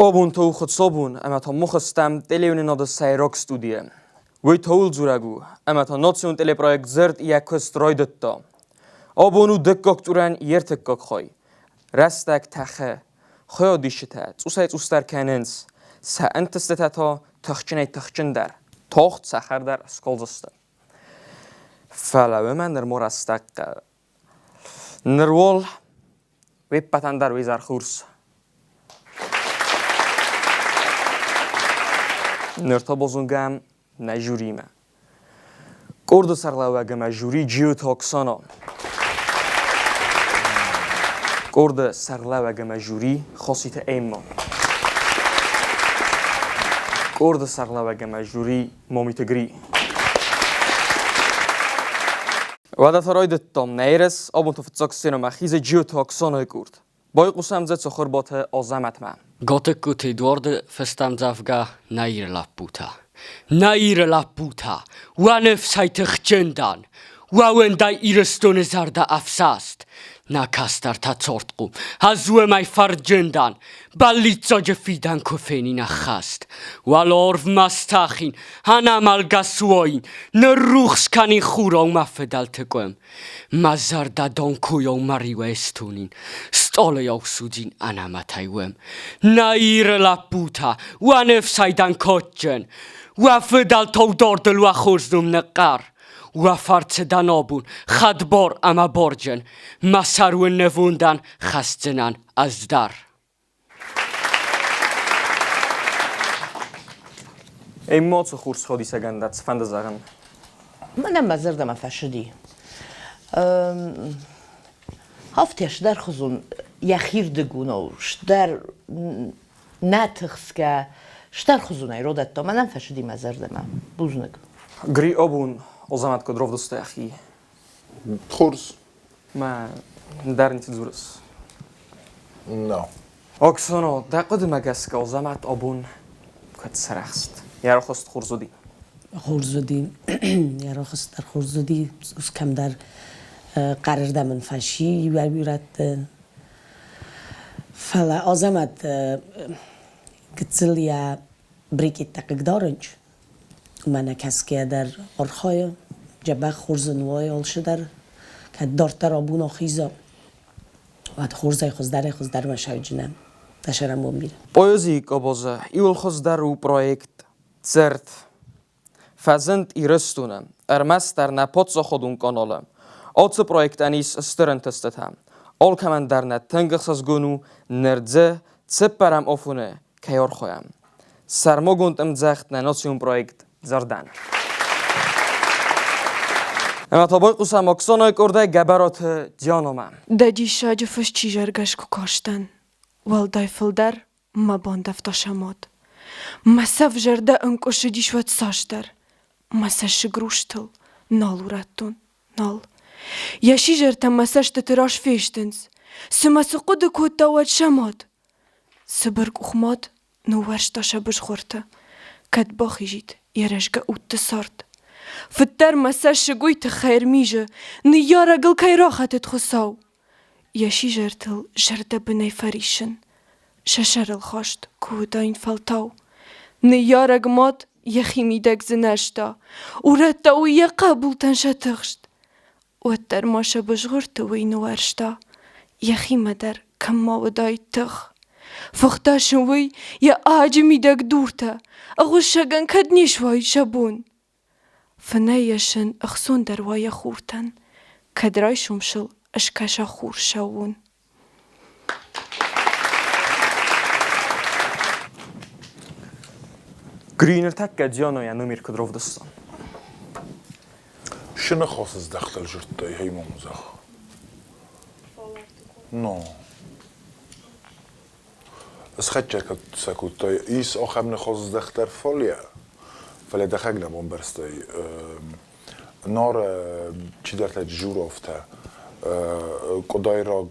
آبون تو خود صابون اما تا مخستم تلیون ناد سایراک استودیه. وی تول زورگو اما تا ناتسیون تلی پروژه زرد یکست رایدت تا. آبونو دکک تورن یرتکک خای. رستک تخه خیا دیشته. توسایت استر کننس. سانتسته تا تخچنی تخچن در. تاخت سخر در اسکالزسته. فعلا من در مرستق نروال وی پتن در ویزار خورس. نرتا بازونگم نجوریمه. کرد سرلاوگم جوری جیو تاکسانا. کرد سرلاوگم جوری خاصیت ایمان. کرد سرلاوگم جوری مامیتگری. وادت راید تام نیرس آبون تو فتساک سینما خیز جیو تاکسانا کرد. بای قسم زد سخر باته آزمت من. Gotekut Eduard festamzavga nair la puta. Nair la puta. Wanef saitich gendan. Wawenda irestone zarda afsast. Nakastar ta zortqu. Hazue mai fargendan. Balitza jefidan kofeni nachast. Walorv mastachin. Hanamal gasuoin. Neruchs kanin chura mafedal tequem. Mazarda don kuyo mariwe estunin. Stole jou sudin anamataiwem. Nair la puta. Wanef saidan kotjen. Wafedal todordel wachorzdum neqar. وفرت دنابون خدبار اما بارجن مسرو نووندن خستنن از در ای ما تو خورس خودی سگندت فند زغن منم مزردم فشدی هفتش در خزون یخیر دگونوش در نتخس که شتر خزونه رودت تا منم فشدی مزردم بوزنگ گری آبون آزمت که دروف دسته اخی خورس ما در نیت زورس نه اکسانو دقیقه مگس که آزمت آبون کت سرخست یارو خست خورزودی خورزودی یارو خست در خورزودی از کم در قرار دمن فشی و بیرد فلا آزمت کتلیا بریکت تقیق دارنج من کس که در آرخای جبه خورزنوای آلش در که دارتر آبون آخیزا و خورزای خوز در مشای جنم تشرم بومیر پایوزی که بازه ایول خوز در او پروژه زرد فزند ایرستونم ارمست در نپاتسا خودون کانالم آتس پروژه انیس استرن تستتم آل که من در نتنگخ از گونو نردزه تسپرم آفونه که یار خواهم سرما گوندم زخت نناسیون پروژه زردن. اما تا باید قسم اکسانای کرده گبرات جانومم. دادی شاج فش چی جرگش کو کاشتن. والدای فلدر ما باندفت شماد. مساف جرده انکوش دیشوت ساشتر. مساش گروشتل نالورتون نال. یشی جرتم مساش تراش فیشتنز. سماس قد کوتا وات شماد. سبرگ اخماد نوورش تاش بش خورته. کد باخیجید. یارشگا اوت سرد. فتر مساش گوی تخیر میجه نیاره گل کی راحتت خساو. یشی جرتل جرده بنای فریشن. ششرل خاشت کوداین فلتاو. نیاره گماد یخی میدک زنشتا. ورتا و یقابل تنشتخشت. و تر ماشه بشغرت وی نوارشتا. یخی مدر کم ما ودای تخ. فختاشن وی یا آج میدک دورتا. اغوشگن کد نیشوای شبون. فنایشن اخسون در وای خورتن. کدرای شمشل اشکاش خور شوون. گرینر تک جانو یا نمیر کدروف دستان. شنو خاص داخل جرتای هی ممزخ نه از خدشه که سکوتای ایس آخر نخواست دختر فالیا فلی دخل نبود برستای نار چی در تجور افته کدای راگ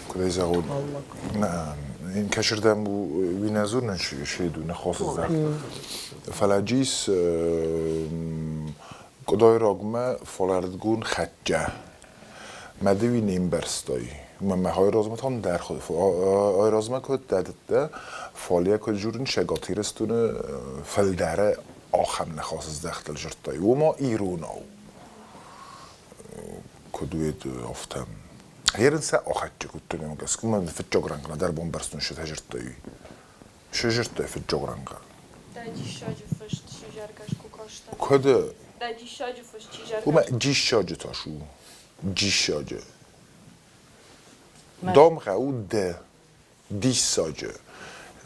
کدای زغود نه این کشردم بو وینزور نشیدو نخواست دختر فلاجیس کدای راگ ما فلاردگون خدشه مدوی نیم برستای من های رازمتان در خود های رازمه کد داده فعالیت کد جورن شگاتی رستونه فلدره آخم نخواست دختل جرتای و ما ایروناو کدوید افتم هیرن سه آخت جکوت نیم گس که من فت جگرانگنا در بومبرستون شد هجرتای شجرتای فت جگرانگا دادی شاجو فشت شجرگاش کوکاشتا کده دادی شاجو فشت شجرگاش و من جیش شاجه تاشو جیش شاجه دام خو ده دیش ساجه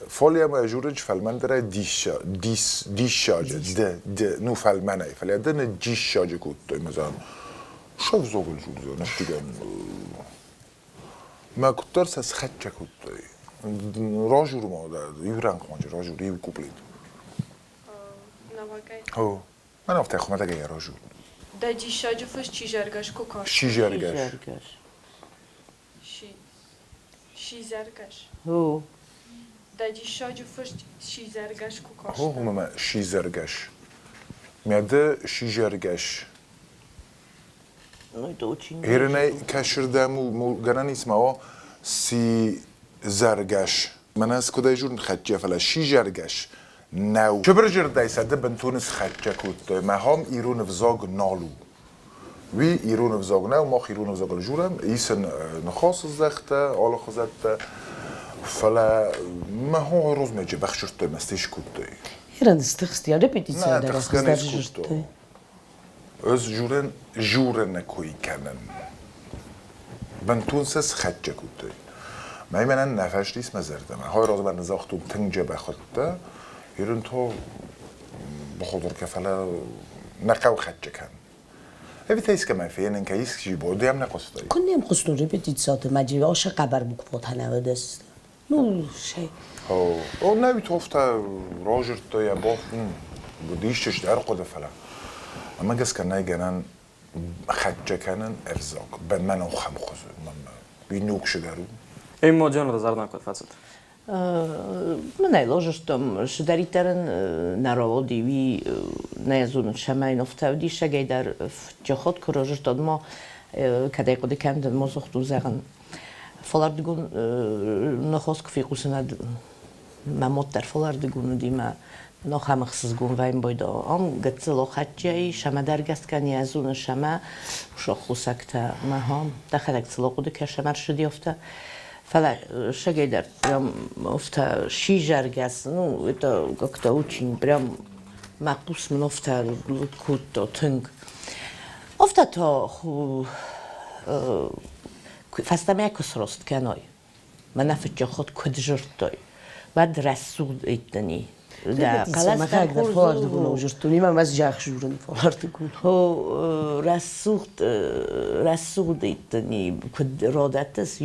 فعالیت ما جورنج فلمن داره دیش شاجه ده نو فلمنه فعالیت ده نه جیش شاجه کود توی مثلا شاف زوگل جور نشتیگن ما کتر سس خچه کود توی راجور ما داره یورنگ مانجه راجور یو کوپلید نواگای هو من افته خونه دگه راجور دادی شاجو فشت شجرگاش کوکاشتا شیجرگش شیزرگاش هو دادی شاجو فشت شیزرگاش کوکاشتا هو هم ما شیزرگش میاده شیجرگش Ну, это очень هرنه کشردمو گران اسمه سی زرگش من از کدای جور خدجه فلا شیجرگش نو چه برجر دایسته بنتونس خدجه کود ما هم ایرون وزاگ نالو وی ایرون وزاگ نو ما ایرون وزاگ جورم ایسن نخواست زخته آل خزده فلا ما هم روز میجه بخشرت مستیش کود هیرن استخستی رپتیسیا نه در تخسکنه خزدر کود جرتای öz جورن کوی کنن بنتونسس خدجه کود ما من نفش دیس مزردم های راز بر نزاختم تنجه بخوده ایرون تو بخودر کفلا نقو خدجه کن اوی تایس که من فیه ننکاییس که بوده هم نقصده کنیم خستو رپتیسیات مجیوه آشه قبر بک پاتنه دست نو شی او نوی توفته راجر تو یا باف بودیشش در قده فلا اما گس که نگنن خدجه کنن ارزاق به من او خم خوزه بی نوکش درو اما جان را زرد نکد فصد من ایلاجشتم شدریترن نراودی وی نیازون شماین افتادی شگی در جهات کراجشتاد ما کدای قدی کند ما زختو زغن فلاردگون نخواست که فیقوسند ممات در فلاردگون دیما نخم خصزگون ویم بایدا آم گتزلو خدجی شما درگست کنی ازون شما شخصکتا ما هم دخلک زلو قدی که شما شدی افته فلا شگی در прям افته شیجرگست نو это как-то очень прям مقبوس من افته کود تنگ افته تا خو فستم یکس راست کنای من نفت خود کد جرتای بعد رسول ایتنی در قلس در فلاردگون اوجرتونی من از جاخ جورن فلاردگون هو رسول ایتنی کد رادتس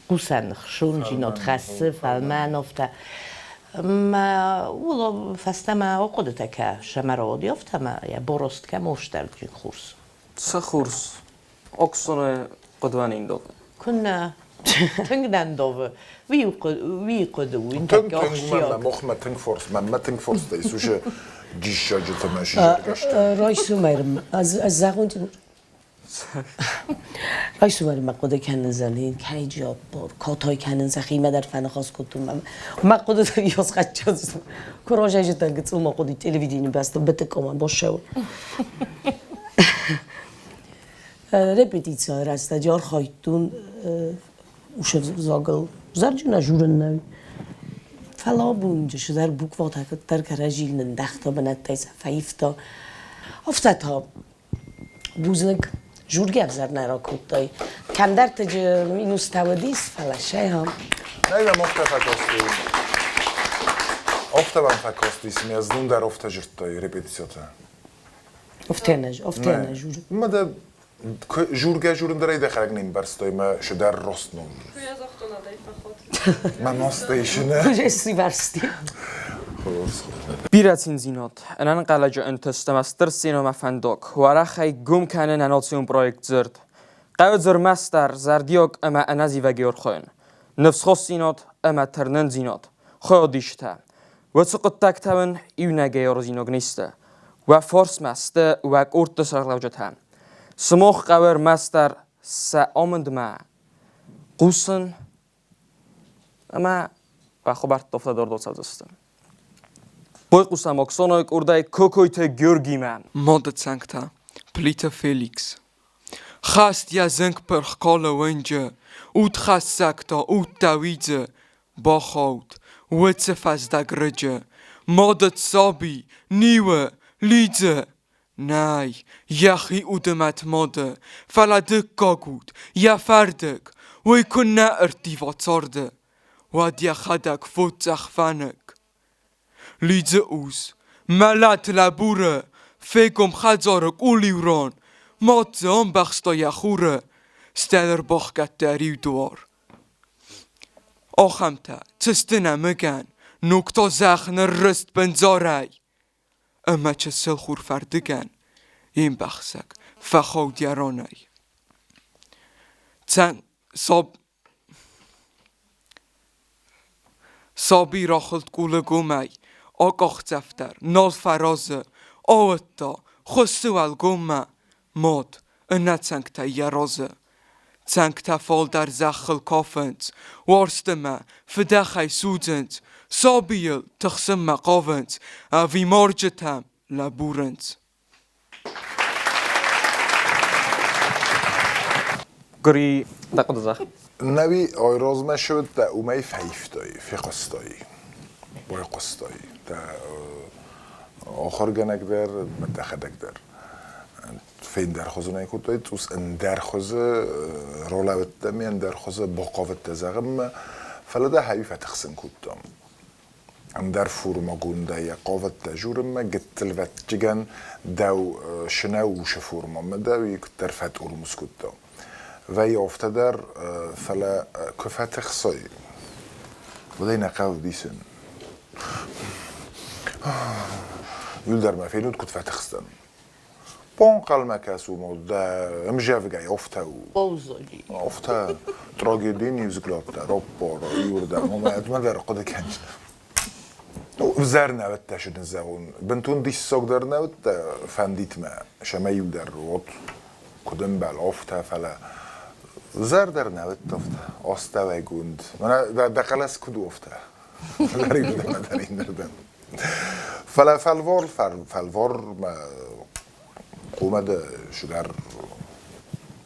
قوسن خشون جینات خسته فلمن افته ما والله فستم آقاده که شمرادی افته ما یا برست که مشتر جین خورس چه خورس اکسونه قدوان این داد كنا تنقدان دوفا وي قدو انت تنگ من كاخشيا مخ ما تنگ فورس من ما تنگ فورس دیسوشه جیش شاجه تماشی جرگشت رای سومرم از زغون رای سومرم مقوده کنن زنین که جا بار کاتای کنن زخیمه در فن خاص کتون مقوده تا یاز خد جاز کراج اجتن گتو مقوده تلویزیونی بسته بتکامن باشه رپتیسیا راسته جار خایتون وش زاگل زرجنا جورن نوی فلا بونجا شدر بوک وقت در کراجیل ندختا بنتایس فایفتا افتاتا بوزنگ جورگی افزار نرا کودتای کم در تج مینوس تودیس فلا شای هم نه من افته فکاستی افته من فکاستیس می از دون در افته جرتای رپتیسیاتا افتینج جور مده جورگه جورن درای دخلق نیم برستای ما شدر راست نون Ja zag toen dat even goed. من راستیشنه جسی برستی بیراتین زینات انان قلجه انتستم از ترسین و مفندوک و رخی گم کنن اناتیون پرویکت زرد قوت زر مستر زردیوک اما انازی و گیور خوین نفس خواست زینات اما ترنن زینات خواه دیشته و سقط تکتون ایونه گیور زینوگ نیسته و فارس مسته و ارت سرقلوجت هم سموخ قوار مستر سا آمند ما قوسن اما و خبرت دفته دارد سازستم بای قوسم اکسانای کرده کوکویت گیورگی من ماده چنگتا پلیت فیلیکس خاست یا زنگ پرخکال ونجه اوت خاست سکتا اوت تاویزه با خود ویتس فزدگرجه ماده صابی نیوه لیزه نای یخی اودمت ماده فلدک گاگود یا فردک وی کنه ارتیوات سارده واد خدک فوت زخفنک لیزه اوز ملت لبوره فکم خزارک اولیوران مات آن بخستا یخوره ستلر باخگت دریو دوار آخمتا تستنه مگن نکتا زخن رست بنزاری اما چه سلخور فردگن این بخسک فخود یرانی تن صابی را خلط گوله گومی آقاخ زفتر نال فرازه آوتا خستوال گومه ماد انا تنگتا یرازه تنگتا فال در زخل کافند وارستمه فدخی سودند صابیل تخسم مقاوند اوی مارجتم لبورند گری دقیق زخ نبی آیرازمه شد در اومه فیفتایی فقستایی بای قستایی در آخر گنگ در مدخدک در فین در خوزه نیکوتایی توس ان در خوزه رولاوت دمی ان در خوزه باقاوت دزاغم فلده هایی فتخسن کودم ان در فورما گونده یا قاوت دجورم گتلوت جگن دو شنو شفورما مده در فت اولموس کودم و یافته در فلا کفت خصایی بدای نقاو دیسن یول در مفینود کت فتح خستن بون قلمه کسو مده امجاوگه یافته و بوزولی یافته تراجدی نیوزگلاب در رابارا یورده ما در قد کنج وزر نوت تشد نزاون بنتون دیس ساق در نوت فندیت ما شمایو در روت کدوم بال آفته فلا زر در نوت تفته آسته و گوند من دقلس کدو آفته فلا ریدو در این دردن فلا فالوار ما قومد شدر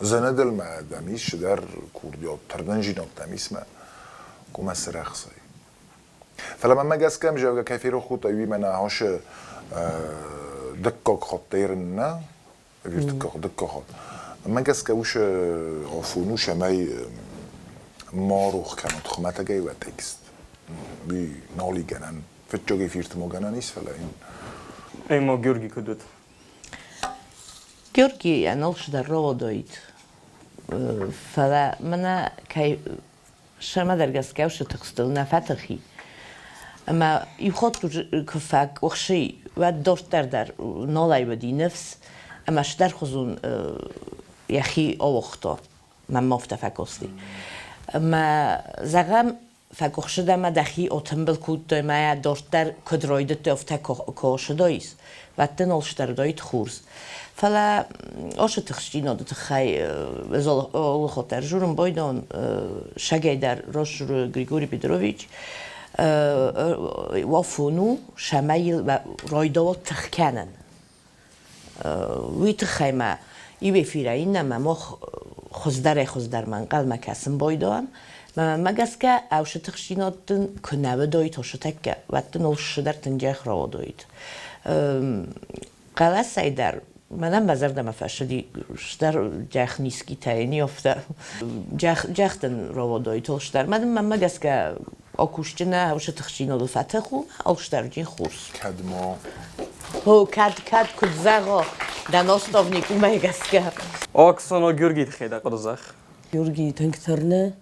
زندل ما دمیش شدر کوردیات تردنجینات دمیس ما قومد سرخصای فلا من مجلس كم جاوجا كيفي روخو طيبي من هاش دكك خطيرن نا فيش دكك خط مجلس كوش عفونوش ماي ماروخ كانت خمته جاي وتكست بي نالي جنن فتجوجي فيرت مو جننيس فلا إن ای ما گیورگی کدود گیورگی انالش در رو داید فلا من کی شما در گسکوش تقصدل نفتخی اما يخاط كفاك وخشي ودور در نالای بدی نفس اما شدر خزون یخی آوختا من مافت فکستی اما زغم فکخش دم دخی آتنبل کود ما دور در کدرایده تفت کاشدایس و تنال شدر دایت خورز فلا آش تخشی نادت خی وزال خاطر جورم بایدان شگی در راش گریگوری پیدرویچ وافونو شمایل و رایدوات تخکنن وی تخیمه ای بفیره این ما خزدر من قلم کسم بایدان مگس که اوش تخشیناتن کنه دایت هاش تکه و تنولش در تنجخ را دایت قلس ای در منم بزردم فشدی در جخ نیسکی تاینی افته جختن را دایت هاش در من مگس که آکوشتنه اوش تخشینات فتح خو آوش در جین خورس كدما هو کد زغا دناستاونیک اومه گسکه آکسانا گیورگی خیده قد زخ گیورگی تنگ ترنه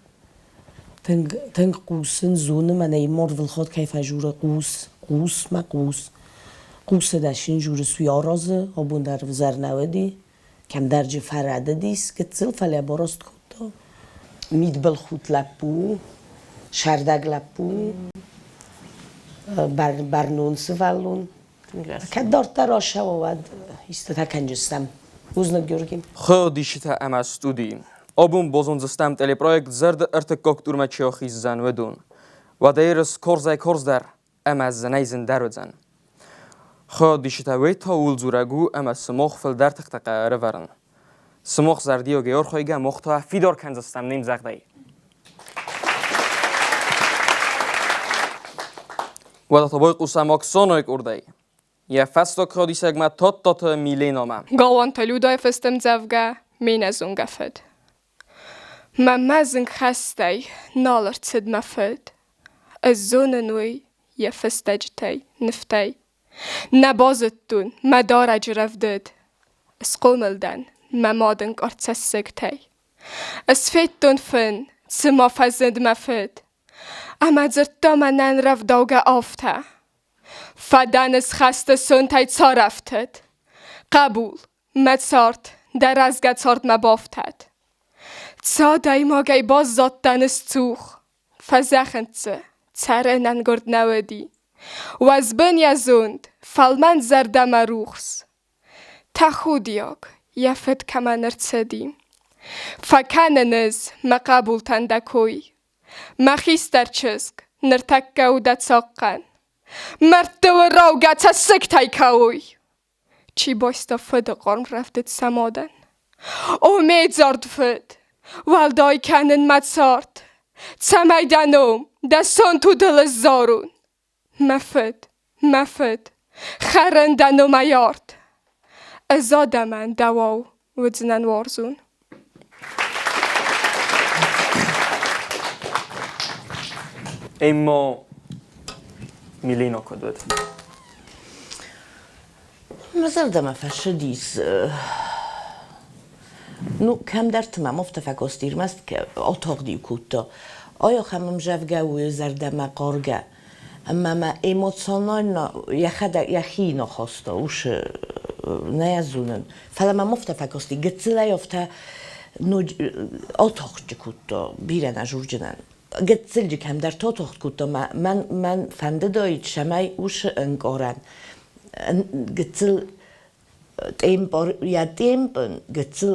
تنگ قوسن زونه من ای مارول خود کیف جور قوس داشین جور سوی آرازه آبون در وزر نودی کم درج فرده دیست که تزل فلی باراست کتا مید بل خود لپو شردگ لپو برنون سفلون که دارت را شود ایست تا کنجستم وزن گیورگیم خو دیشتا ام استودی Obun bozonzıstam teleproyekt zırd ırtık kokturma çiyoxizzen vedun. Vadayırız korzay korzdar, emazzen eyzin dervedzen. Xo dişitavey taul zuragu ama smox fil der tıqtaqarı varın. Smox zardiyo geyor xoyga moxta fidor kanzıstam neyim zaqday. Vada taboy qusam aksonoyk urday. Ja fastok chodisek ma tot milenoma. Galanta ludaj festem zavga, ménezon gafed. Ma mazeng hastej, nalar cid ma fed. Az zonenui, ja festajtej, niftej. Na bazettun, ma daraj revded. Es qomeldan, ma madenk artsessegtej. Es fettun fin, cima fazend ma fed. Ama zerta ma nan revdauga afta. فدانس خسته سنتای صرفتد قبول متسارت در ازگت سارت مبافتد تا دایماگی باز زاد دانس توخ فزخنتse ترنن گرد نودی و از بنیا زند فالمن زردم روخس تا خودیاگ یفت کمان ارتدیم فکننز مقبول تندکوی مخیستر چسک نرتک گودت ساقن مرتو راوگت سکتای کاوی چی بایستا فد قرم رفتت سمادن امید زارد فد والدای کنن متسارد تمیدنم دستان تو دل زارون مفد خرندنم ایارد ازاده من دواو ودزنن وارزون اما میلینا کدوت. مثلا ما فشدیس نو کم در تمام افتفاقستیر مست که اتاق دیو کوتا آیا خمم جوگه زردم قارگه اما ما ایموتسانال یخی نخواسته اوش نیازونن فلا ما مفتفاقستی گتله یافته نو اتاق جکوتا بیرن اجورجنن گتسل کم در تا تاخت کوتا من فنده داید شمای اوش انگارن گتسل tempen gecel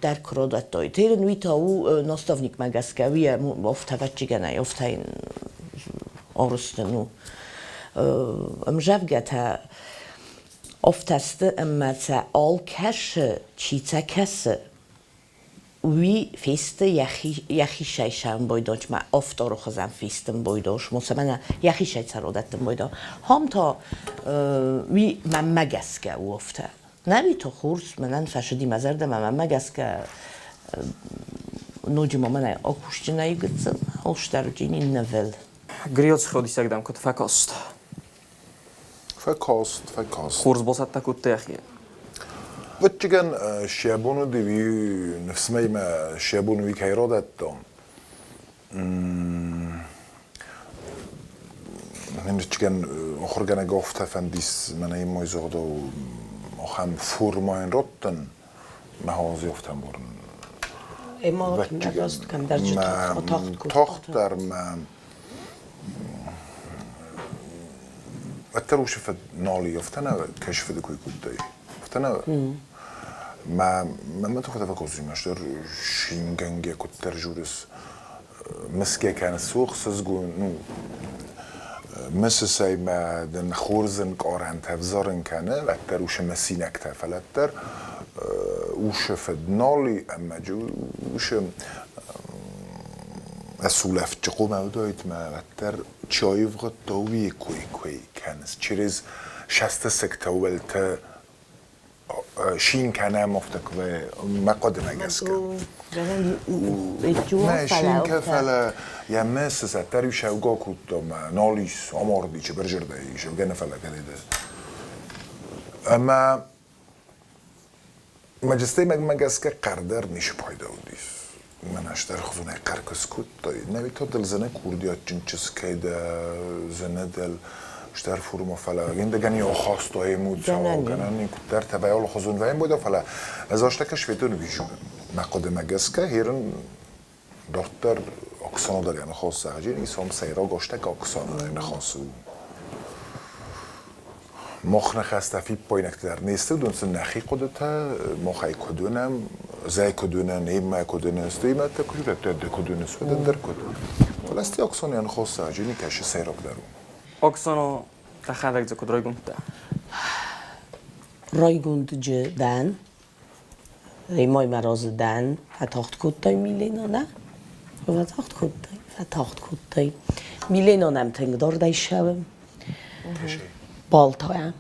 der krodat to. Teren vi ta u nastavnik magaska vi ofta vacigana ofta in orstenu. Mjavgata oftast amma all kashe chita kasse. وی فیست یخی شایشان بایداش ما افتارو خزم فیستم بایداش مثلا یخی شای سرادتم بایدا هم تا وی من مگسکه او افته نبی تا خورس منن فشدی مزرده من مگسکه نوجی من آکوشتی نیگتسن آشتر جینی نول گریوز خودی سگدم کت فکاست خورز باسد تکوت تیخیه وچگن شیابونو دیوی نفسمی ما شیابونو وی کایرادت دام. من وچگن آخرگن گفته فندیس من این موضوع دو آخام فرماین راتن مهازی افتم برن. اما نگاست کم در تاخت در ما وتروش فد نالی افتنا کشف دکوی کودی افتنا ما تاخد فکوزیمش در شینگنگی کتر جورس مسکی کن سوق سزگو نو مسسی ما دن خورزن کارن تفزارن کنه و تروش مسینک تفلتر وش فدنالی اما جو وش اسولف چقو مودایت ما و تر چایف قد داوی کوی کنس چیز شست سکتاولت شین کنه مفتک و مقدم اگسکه نه شین که فلا یا مسه ستری شوگا کود ما نالیس آماردی چه برجرده ای شوگه فلا کلیده اما مجسته مگسکه قردر نیش پایده بودیس من اشتر خزونه قرکس کود دایی نوی تا دل زنه کوردیات جنچس که ده زنه دل اشتر فرما فلا گنده گنی آخاست های مود سوال کنن این کدر تبایال خزون و این بوده فلا از آشتکش ویدون ویشون مقاده مگسکه هیرن دارتر اکسانو داری یعنی خواست ساجین ایسام سیرا گاشتک اکسانو داری نخواست مخ نخسته فی پایینک در نیسته دونست نخی قدرت مخی کدونم زي كدونن إيه ما كدونن استيما تكشف تد كدونن سودن در كدون فلستی أقصان يعني خاصة عجینی کش سیراب درون Oksano تخدک زکود رای گونده. رایگوند دن ریمای مراز دن فتاخت کودتای میلینا نه؟ فتاخت کودتای میلینا نم تنگدار دای شبم بالتایم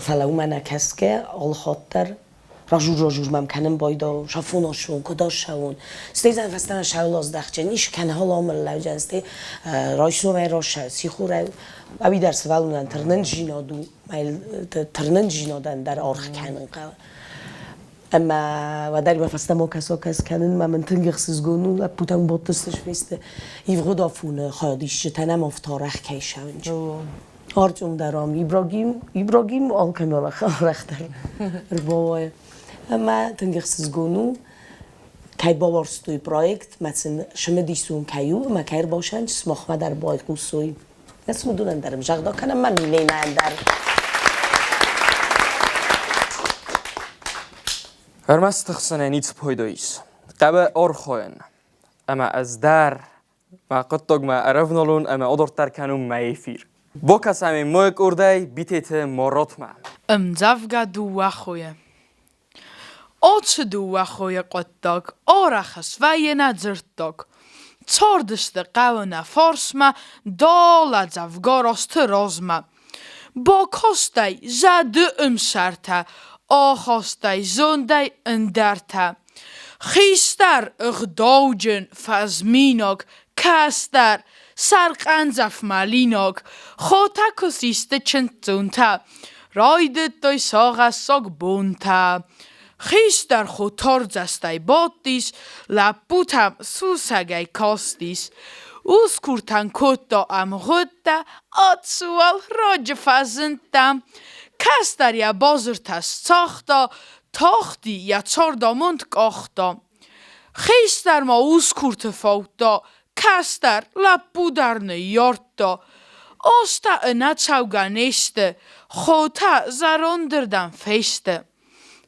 فلو من کسکه آل خاطر راجور ممکنم بایدا شافوناشون کداشون استیزن فستن شاول از دخچه نیش کنه حال آمر لوجن استی رایشنو و راش سیخوره و بی درس ولونن ترنن جینادو ترنن جینادن در آرخ کنن قوا اما و داری مفستن ما کس کنن من تنگخسیز گونو و پوتن باتستش فسته ایوغو دافونه خیادیش تنم افتارخ کیشون آرچون درام ایبراگیم آلکنال خرختر بابای اما تنگخسیز گونو کی باورستوی پروژه مثلا شما دیسون کیو ما کار باشن سماخ در بای قوسوی نسم دونن درم جغدا کنم من میلینن در Hörmez tıxsana nic poydayız. Qabe orxoyan. Ama az dar ma qıttog ma aravnalun ama odortar kanun ma yefir. Bokas ami moek orday bitete morotma. امزافگا دو وخویه آچ دو وخویه قطاق آرخس و یه نزرتاق چاردشت قونه فارسما دالا زفگا راست رازما با کاستای زده امسرته آخاستای زنده اندرته خیستر اغداوجن فزمیناک کستر سرقنزف مالیناک خوتا کسیسته چنتونته راید توی ساغ ساگ بونتا خیش در خود تارز استای باتیس لپوتم سوسگای کاستیس اوز کورتن کتا ام غده آتسوال راج فزنتم کس در یا بازر تست ساختا تاختی یا چارداموند کاختا خیش در ما اوز کورت فوتا کس در لپو در نیارتا آستا انا چوگانشته خوتا زراندردن فیسته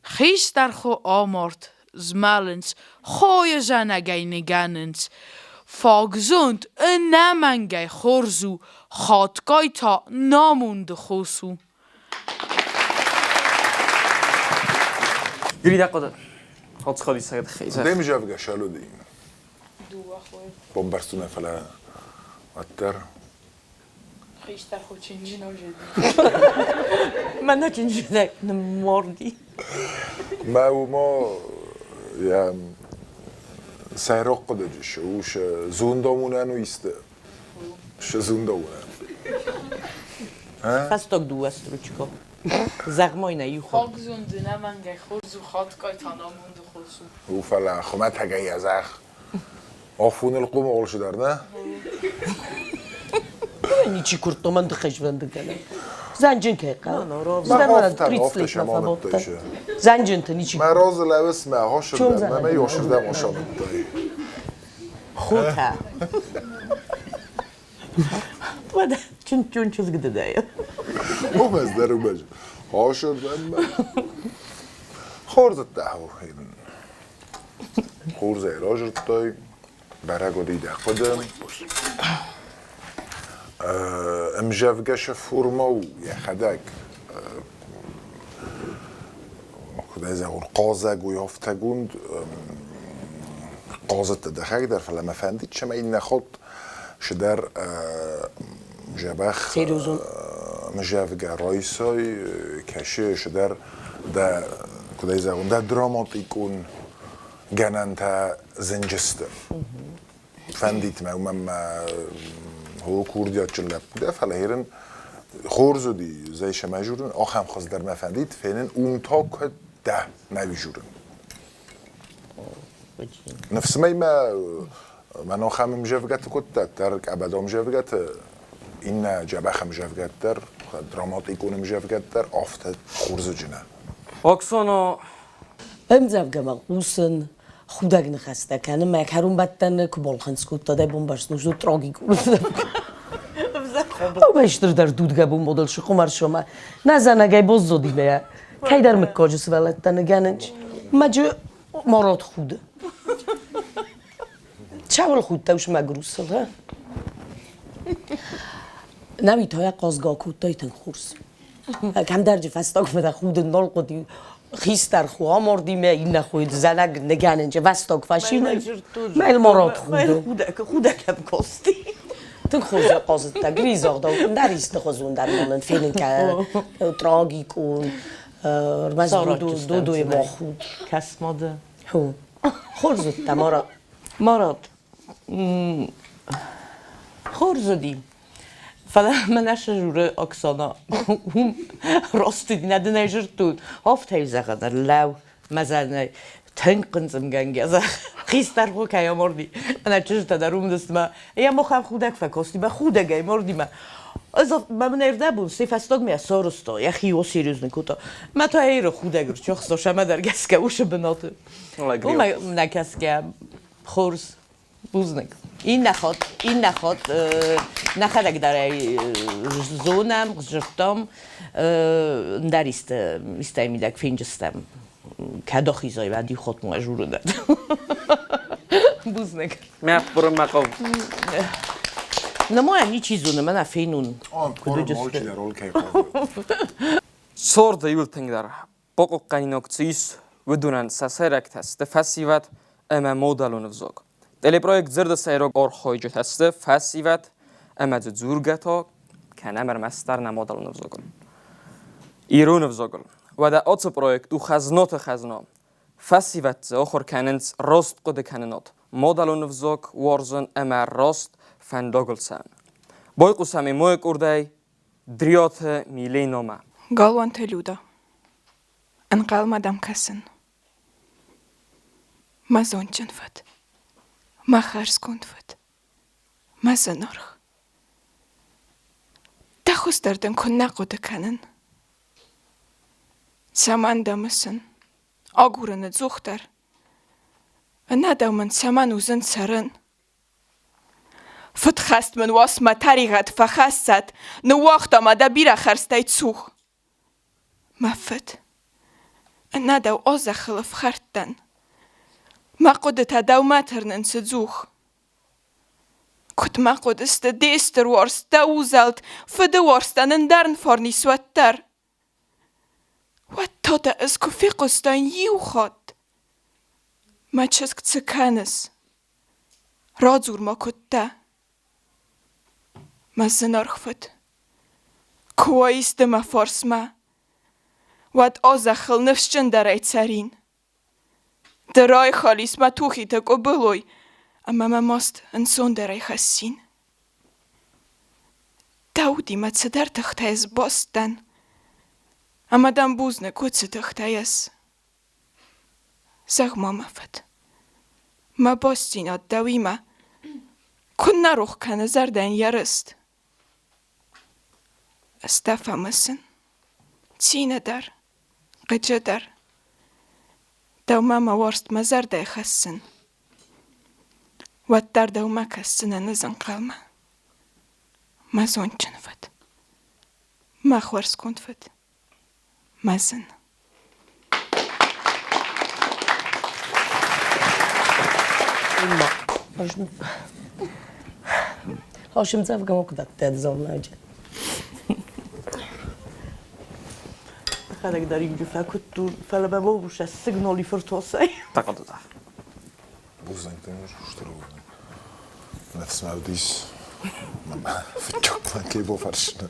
خیس در خو آمارد زمالنس خوی زنگی نگاننس فاگزوند انا منگی خورزو خاتگای تا ناموند خوسو Gridaqada. Had schadi sagad khayza. دیم جاوگه شالو دیم بومبرستونه فلا اتر خیش در خود چنجی نوجد من نچنجونه نموردی ما یا سیرق قدرش وش زوندامونن و ایسته ش زوندامونن فستاق دو استروچکو زغمای نیو خود فاگزوند انا منگی خورزو خاتگای تا ناموند خوسو و فلا خمت هگی ازخ آفون القوم اولش در نه نیچی کرد من دخش بند کنم زنجین که قل من آفتش امانت داشه زنجین تا نیچی من راز لبس ما ها شده من یاشردم آشامت دایی خوتا وده چون چیز گده دایم او از درو بجه ها شدم من خورزت دهو هیدن خورز ایراجت دایی برگو دیده قدم امجافگش فرمو یا خدک کدای زغون قازگ و یافتگوند قازت دخک در فلما فندید شما این نخود شدر جبخ مجافگه رایسای کشه شدر در کدای زغون در دراماتیکون گنن تا زنجسته فندید ما هو کوردیات جلب ده فلا هیرن خورزو دی زی شما جورن آخم خواست در مفندید فینن اون تا که ده نوی جورن نفس ما من آخم مجافگت کد در ابدا مجافگت این جبخ مجافگت در دراماتیکون مجافگت در آفت خورزو جنه Oksano امزاف گما قوسن خودک نخسته کنه مکرون بدتن که بالخنس کود داده بومبرس نوشد تراگیک او بیشتر در دودگه بوم مدل شو قمر شما نزنه گای باز زودی بیا کی در مکاجس ولدتن گنج مجه مراد خوده چاول خود توش مگروسل ها نمیت های قازگاه کود تن خورس کم درجه فستاک مده خود نال قدی خیستر خواه مردیم این نخوید زنگ نگن اینجا وستاک فشینه میل مراد خوده خوده کم کستی تن خوزه قازد تا گریزاق دا در ایست خوزون در مانن فیلم که تراگی کن رمز دوی ما خود کس ماده هو خورزد تا مراد خورزدیم فلا منش جوره اکسانا هم راستی نده نجرتون هفت هی زغنه لو مثلا تنقنزم گنگی از خیستر خو که یا مردی من چیز تا دروم دست ما یا مخم خودک فکاستی با خودگی مردی ما از من ارده بود سی فستاگ می سارستا یا خیو سیریز نکوتا ما تا ایر خودگر چه خسته ما در گس که اوش بناته اون نکس که خورز بوزنگ این نخواد اگه در زونم جفتم در ایسته میدک فینجستم که داخیزای بعدی خود مجبور داد بوزنگ برو مقام نما یعنی چیزونه من افینون Sorda jultengdar, boko kaninoktsis, vidunan sasarek teste festivat ema modalon vzog. Teleprojekt zirda sayrog orkhojt teste festivat ema zurgato kanemer master na modalon vzogol. Iron vzogol. Wada otse projekt u khazno festivat ze okhor kanens rost qode kanenot. Modalon vzog warzen ema rost fandogolsan. Boy qusami moek urday driot milenoma. Galvan te luda. En qalmadam kasin. Ma zonchen fat. Ma kharskund fat. Ma zanarх. Da khustardan kun naqod kanen. Saman damasan. Aguran zukhtar. Anadaman saman uzan saran. فتخست من واسمة طريقة فخست نوقت ما دبيرة خرستي تسوخ ما فت أنا دو أزخل فخرتن ما قدت دو ماترن سدزوخ كنت ما قد استديستر ورست دوزلت فدورستن اندرن فورني سوتر واتوتا اسكو في قستان يوخد ما تشسك تسكانس رازور ما كتا ما زنارخفت كويس دما فورس ما واد أزخل نفسجن درای تسارين درای خاليس ما توخي تاكو بلوي أما ما ماست انسون درای خسين داودي ما تصدر تختايز باستن أما دام بوزنا كوتس تختايز زغ ما فت ما باستين الدوي ما كنا روح كان زردن يرست استفهمسن تسينا در قجة در دو ما ورست ما زرده يخسن واتدر دو ما كسن نزن قلمة ما زون جنفت ما خورس كنت فت ما زن هاشم زفقه ما كدت تدزون ناجي خلق داریم جو فکر فعلا به ما بوشه سیگنالی فرتوسی. تقدر. بوزنگ تیمش روشترو. نفس مودیس. من فکر من کی بافرشن.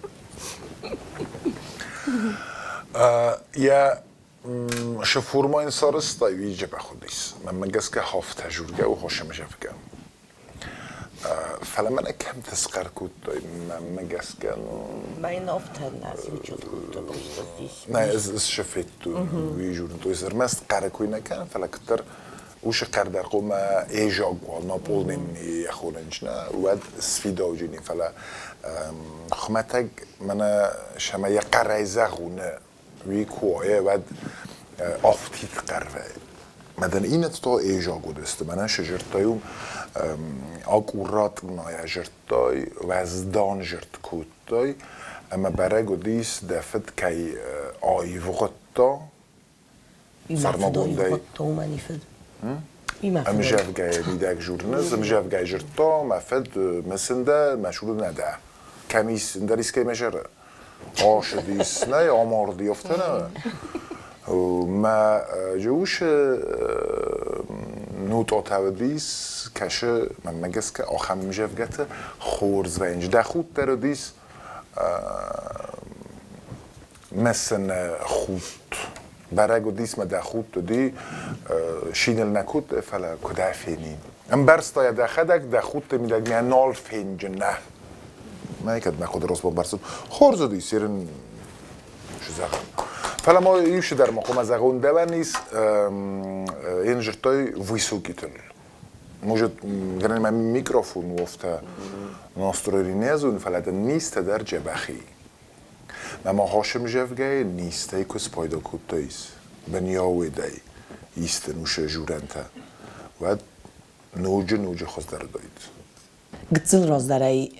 یا شفورما این سارست ویجه بخودیس. من مگس که هفت تجربه و هاشم شفکم. فعلا من کم تسخر کود من مگس که من این افتاد نزدیک وجود کود تو بودیش. نه از شفت تو ویجود تو از رمست قرقوی نکن فعلا کتر وش قرد قوم ایجاگوال ناپولنی خورنج نه ود سفیدا وجودی فعلا خمتگ من شما یک قرایزه خونه ویکوه ود آفتیت قربه مدن اینت تو ایجاگو دسته من شجرتایوم آگورات نای جرتای وزدان جرت کودتای اما برای گودیس دفت کی آیوغتا سرمابونده تو منی فد ام جفگای دیدک جورنز ام جفگای جرتا مفد مسنده مشغول نده کمیس دریس که مجره آش دیس نه آمار دیافته نه ما جوش نوت آتاودیس کشه من مگس که آخم جفگت خورز رنج دخود در دیس مثل خود برای دیس ما دخود دی شینل نکود فلا کده فینی ام برستای دخدک دخود میدک میان نال فینج نه ما یکد نخود راست با برسد خورز دیس یرن شزاق فلا ما یوش در مقام از اون دو نیست این جرتای ویسو گیتل موجود گرنی من میکروفون وفته ناستروری نیزون فلا ده نیست در جبخی ما هاشم جفگه نیسته کس پایدا کودتاییست بنیاوی دی ایست نوشه جورنته و نوجه خواست در داید گتزل راز دارای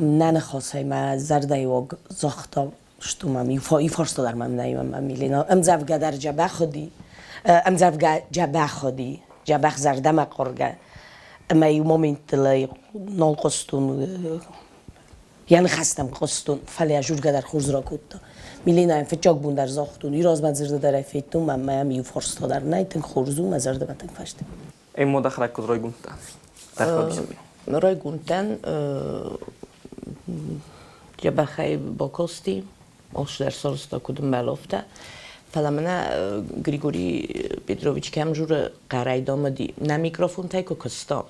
نخواسته ما زرده و زختا شتومم یفرسته در من نیم میلینا ام زفگه در جبه خودی ام زفگه جبه خودی جبه زرده مقرگه اما یو مومنت لی نال قستون یعنی خستم قستون فلی جور قدر خورز را کود میلینا ام فچاق بون در زختون ایراز من زرده در افیتون من مایم یفرسته در نیتن خورزو من زرده بتن فشته این مدخل کد رای گونتن در بیشتری رای گونتن جبه خیلی با کاستی آش در سالستا کدوم بلافته فلا منه گریگوری پیتروویچ کم جور قرای دامدی نه میکروفون تایکو کستا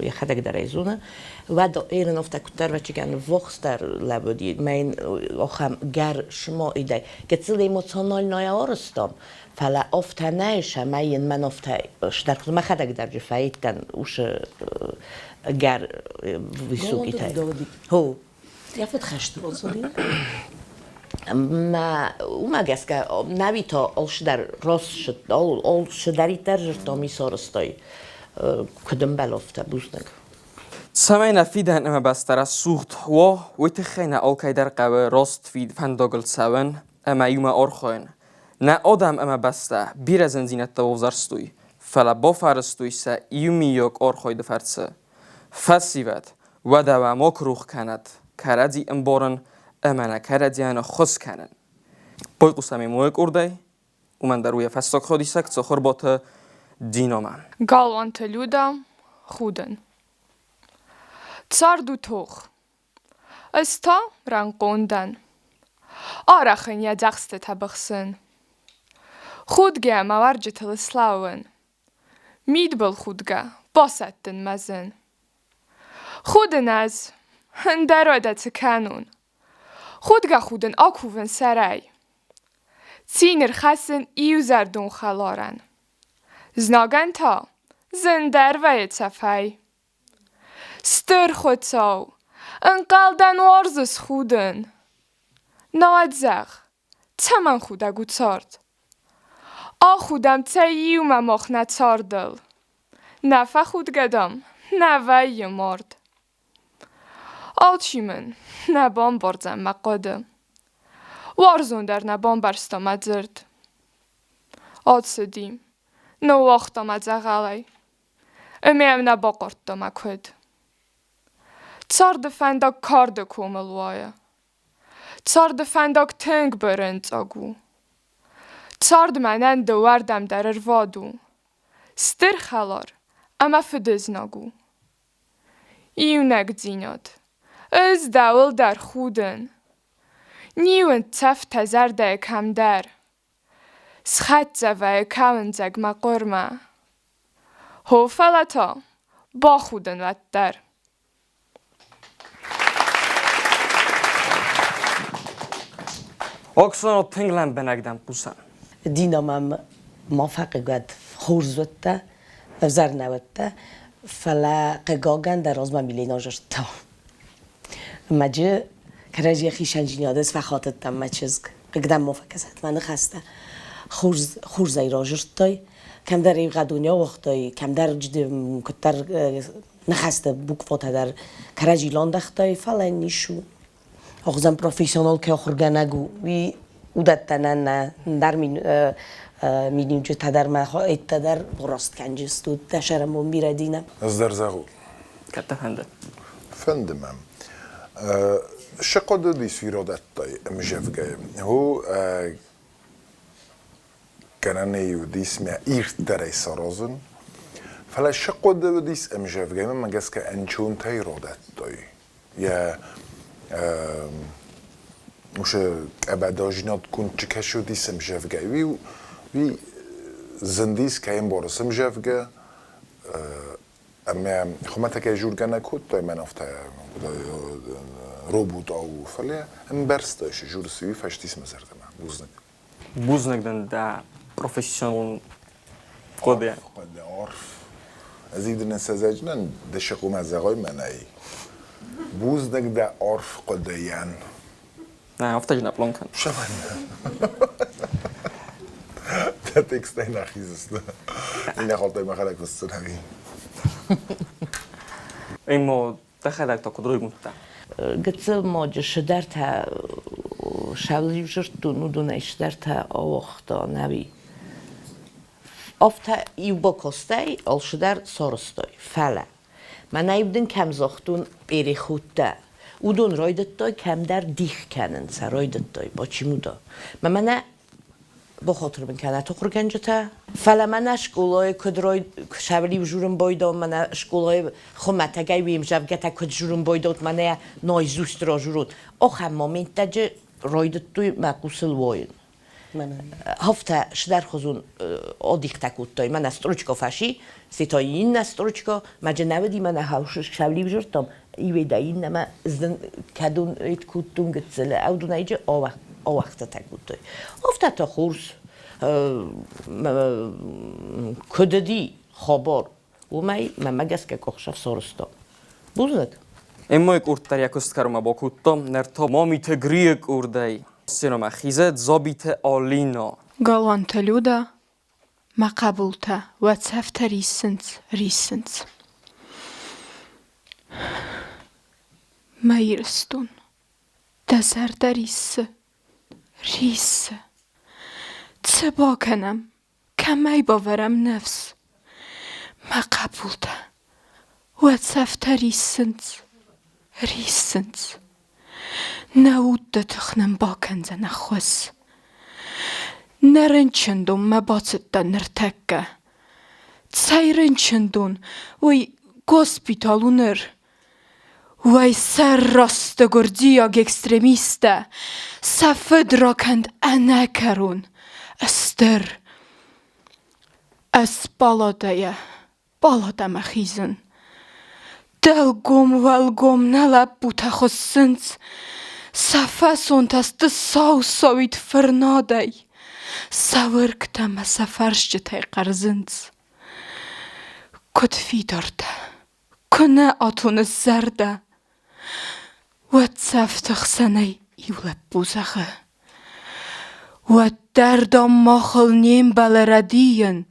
یه خدک در ایزونه و دا ایرن افته کتر و چکن وقت در لبودی من آخم گر شما ایده که تیلی مطانال نایارستم فلا افته نیشه من افته شدر خود من خدک در جفایت کن اوش گر ویسو گیتای هو یافت خشت بازاری ما گس که نبی تا آلش در راست شد آل شدری در جرتا می سارستای کدوم بلافته بوزنگ سمای نفیدن اما بستر سوخت و ویتخین آلکای در قوه راست فید فنداگل سون اما یوم آرخوین نه آدم اما بسته بیر از انزینت دوزرستوی فلا با فرستوی سه یومی یک آرخوی دفرسه فسیوت و دو مکروخ کند کردی امبارن امانه کردیان خس کنن بای قسمی مویک ارده و من در روی فستاک خودی سکت سخور باته دینامن Galvante luda, goeden. Tsar du toch. Sta rankonden. Arachen ja dagste tabachsen. Goedge ma warje te slauen. Miedbel goedge, bosetten mazen. Goeden az, en daaruit te kanon. Goedge goeden akhoeven sarai. Ziener gassen iuzar don chalaran. Znagen ta, zender weet safai. Stur goed zo, en kalden orzes goeden. Nou het zeg, taman goeda goed soort. A goedam teiu ma moch na tsardel. Na fa goed gedam, na wij je moord. Alchimen, na bombardem ma qode. Warzonder na bombarsta ma zert. Odsedim. No wachtam a zagalai. Meam na bokortam a kwed. Tsar de fandak karde komelwaia. Tsar de fandak teng berend agu. Tsar de manen de wardam der ervadu. Stir khalar, ama fedez nagu. Iu nagdzinat. Ez dawel dar khuden. Niwen taf tazar de kam dar. سخت و کامنزگ ما قرمه. هو فلتا با خودن و در. اکسان و تنگلن بنگدم قوسن دینامم موافق گد خورزوته افزر نوته فلا قگاگن در از من میلینا جرتا مجه کرجی خیشنجینیادس و خاطرتم مچز قدم موافق است من خسته خورزای را جرتای کم در ایق دنیا وقتای کم در جد کتر نخسته بوک فاته در کرجی لاندختای فلا نیشو آخوزم پروفیسیونال که آخرگه نگو وی ودتنن در مینیم جو تدر ما ایت تدر براست کنجست و دشرمون بیردینم از در زغو Katta fende. فندمم شقد دي سيرودات مجفجة هو كانني وديس ما إيرتري سرازن فلا شقد وديس مجفجة ما جس كأنشون تيرودات يا مش أبداجنات كنت كشو ديس مجفجة وي زنديس كاين بورس مجفجة اما خمت که جور کنه کود تای من افته روبوت او فلیا ام برستایش جور سوی فشتیس مزرده من بوزنگ Buznegden da professional قضیه. خود عرف از ایدن سزاجنن دشقو مزقای منایی بوزنگ دا عرف قدیان نه افتاد جناب لونکن. شمن ده تکسته نخیزست این خالتای مخلق بستنهی اما دخلك تا کدروی گونتا. قتل ما جشدر تا شاولی جرتون ودونش در تا آوختا نبی افتا ایو با کستی آلشدر سارستای فعلا من ایبدن کم زاختون بری خودتا ودون رایدت دای کم در دیخ کنن سر رایدت دای با چی مودا من با خاطر من کنه تو خورگنجتا فعلا من اشکولای کدرای شبلی بجورم بایدام من اشکولای خمتگی ویم جوگتا کد جورم بایدات من نایزوست را جورود آخه مومنت تجه رایدت توی مقوسل واین هفته شدر خزون آدیق تکوت تای من استروچکا فشی ستای این استروچکا مجه نودی من هاوشش شبلی بجورتم ایوی دا این نما ازدن کدون ایت کودتون گتزله او دون ایجه آوخته تکوت تای هفته تا خورس کددی خبر و من مگس که کخشف سارستا بوزنگ اما یک ارتر یکست کرما با کودتا نر تمامی تگریک اردی. سینما خیزد زابیت آلینا. Galanta люда, ma qabulta, wa tsafta risens. Ma irstun, da zarda ریس. چه با کنم؟ کمی باورم نفس. ما قبولده. و tsafta risens. نود تخنم با کنزه نخوز. نرنچندون مباست نرتکه. تسایرنچندون وی گوسپیتالونر. وی سر راست گردیاگ اکستریمیسته. سفد را کند انکرون. استر. از بالاده مخیزن. دلگم ولگم نلب بوده خسنز. سفاسون تست ساوید فرنادی. سورکتم سفرش جتای قرزنز. کد فیدارده. کنه آتون زرده. و تفتخ سنه ایولب بوزخه. و دردم ماخل نیم بلردین.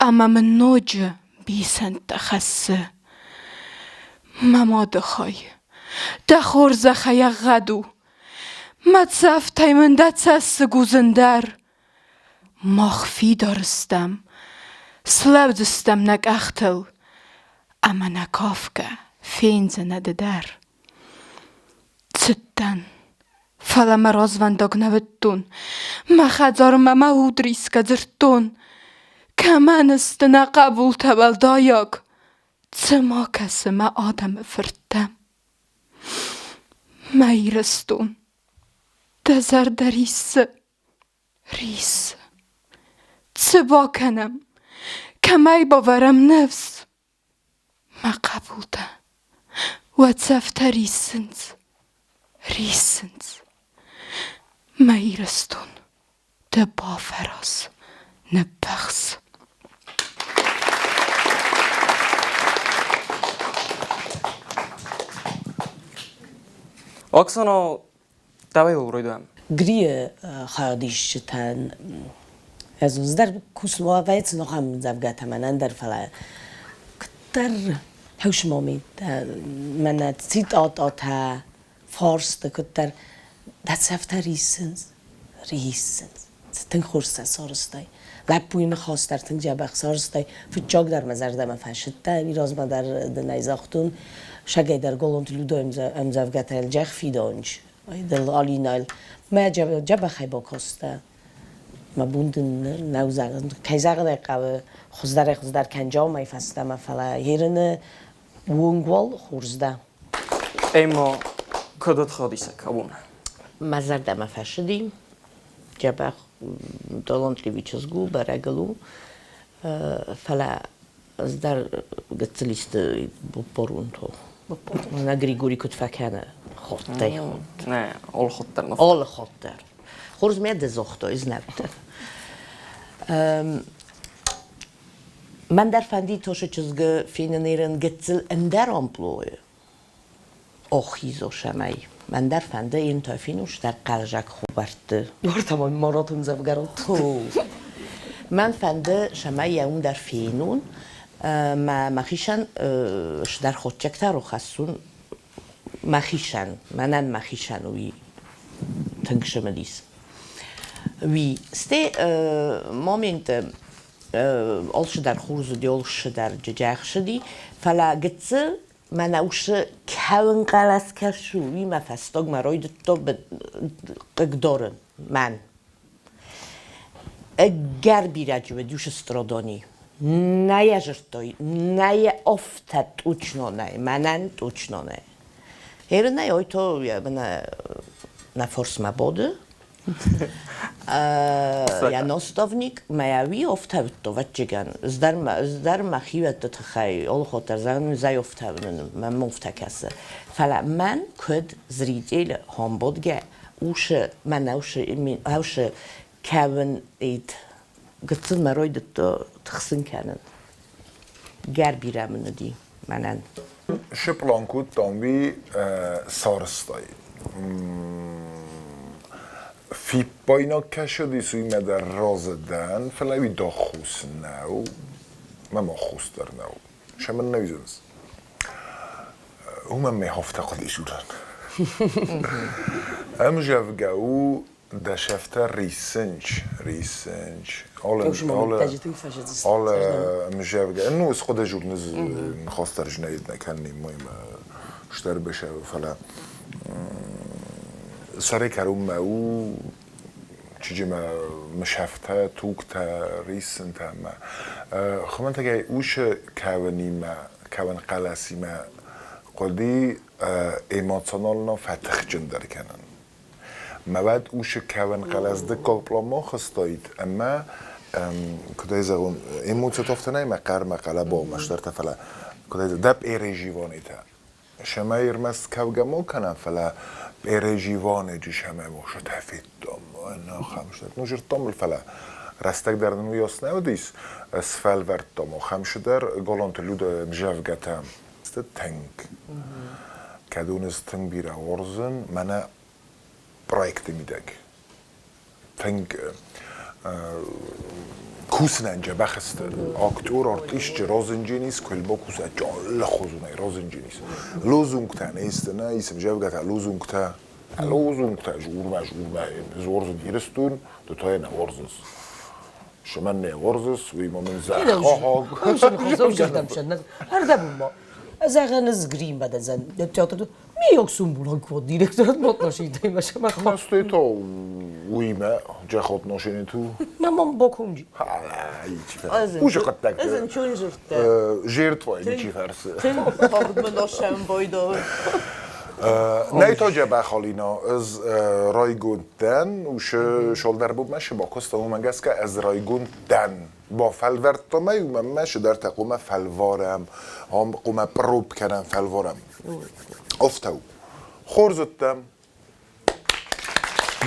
اما من نوجه بیسند تخصه. مما دخای. دخور زخای غدو. متصف تایمنده تسس گوزندر. مخفی دارستم. سلب دستم نک اختل. اما نکافکه. فینز نددر. Цыттан. Фалама розвандок наветтун. Махадзар мама удриска дзыртун. Каманыстына қабул табалдайок. Цыма касыма адамы фырттам. Майрыстун. Дазарда рисы. Цыба канам. Камай баварам нефс. Ма қабулда. Вацафта рисынц. Майрыстун. De baferas. Ne bachs. Oksana давай уройдам. گریه خیادیش تن از اون در کسمه وایت نخم زبگت منن در فلا کتر هوش مامید من تیت آتا فارس کتر دست سفت ریسن تن خورسته سارستای لپوین خواستر تن جبخ سارستای فچاق در مزردم فشته بیراز ما در دنیزاختون شگی در گلونت لودو امزافگتل جخ فیدانج دل آلینال ما جبخی با کاسته ما بوندن نوزاغن کیزاغن اقا خزدر کنجام می فسته ما فلا هیرن وونگوال خورزده اما کدت خادیسه کابون مزردم فشدیم جبخ دالانت لیویچز گو برگلو فلا از در گتلیست بپرون تو من گریگوری کت فکنه خطه خود نه آل خودتر نفت آل خطر خورز میاد زخته از نبته من در فندی توشه چزگه فینه نیرن گتل اندر آمپلوه آخیزو شمایی من در فنده این تایفینوش در قلجک خوبرده تمام مراتم زفگرات من فنده شمایی اون در فینون مخیشن در خودچکتر رو خستون مخیشن منن مخیشن وی تنگشم دیس وی سته مومنت آلش در خورز دی آلش در ججاخ شدی فلا گتسه من اوش کون قلس کشوی ما فستاگ مراید تو قدرن من اگر بیرجوه دیوش استرادانی نه یجرتای نه افتاد اوچنانه منن اوچنانه هر نه ای تو یا نه فرس مباده یا ناستافنیک میاوی افتاد تو وچگان زدار مخیوت تخیل آل خاطر زن زای افتادن من مفتکسه فلا من کد زریدیل هامبودگه اوش من اوش کون اید گفتن مراید تو تخسن کنن گر بیرم ندی منن شپلان کود تانوی سارستای فی باینا کشدی سوی مدر رازدن فلوی دا خوس نو ما خوس در نو شمن نویزنز هم می هفته قدی شورن هم جفگاو ده شفته ریسنج آل مجفگا انو از خود جورنز خواستر جناید نکنی مهم شتر بشه فلا سری کروم او چیزی ما مشفته توکته ریسنته ما خمان تگه اوش کوانی ما کوان قلسی ما قدی ایماتسانال نا فتخ جندر کنن مواد اوش کوان قلس دکال پلاما خستایید اما کدای زغون ایموتسات افتنای ما قرم قلبا مشتر تفلا کدای دب ایریجیوانی تا شما ایرمست کوگمو کنن فلا ایریجیوانی جی شما موشو تفیدم و انا خمشتر نوشر تامل فلا رستک در نویاس نودیس اسفل ورد و خمشتر گلانت لود مجفگتم است تنگ کدونستن بیره ورزن منه پروژه میدگ تنگ کوسننجه بخست اکتور ارتیش رازنجینیس کل با کوس جال خوزونه رازنجینیس لوزونگتا نیست نه اسم جوگتا لوزونگتا زورز دیرستون دو تای نورزس شما نورزس وی من زخها خواستم جدم شد هر دبون ما از اگر نزگریم بده زن تئاتر می یکسون بودن کود دیرکتورات مات نشید این باشه من خواسته تو وی ما جخوت نشینی تو نه من باکم جی هیچی فرس اوش قد تک ازن چون جرت جرت وای میچی فرس خود من داشتم بایدا نه تا جبه خالینا از رایگون دن اوش شال در بود مشه با کست و منگس که از رایگون دن با فلورد تا میومم مشه در تقوم فلوارم هم قوم پروب کنم فلوارم افتاو خورزتم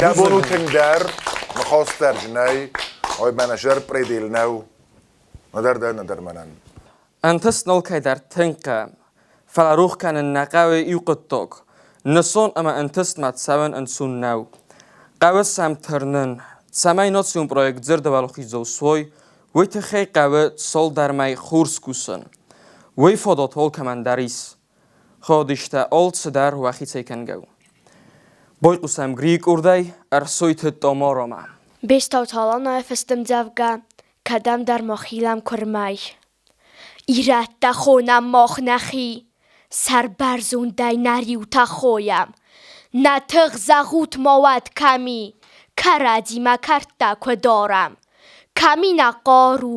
دبونو تنگ در مخواست در جنای آی منشر پریدیل نو ندر منن انتس نالكي در تنقى فلاروخ كان النقاوي يقطوك نسون اما انتس مات سوان انسون نو قاوة سام ترنن سامي ناتسيون برويكت زرد والوخي زو سوي ويتخي قاوة سول در ماي خورس كوسن وي فادات هول كمان داريس خودشتا اول صدر وخي تيكن جو Boyqusam Greek urday arsoyt damarama. Bestautalana efestem zavga kadam dar mochilam kurmai. Irat da khonam mochnachi sar barzun dai nariu ta khoyam. Na tغ zagut mawad kami karadi makarta kwedoram. Kami na qaru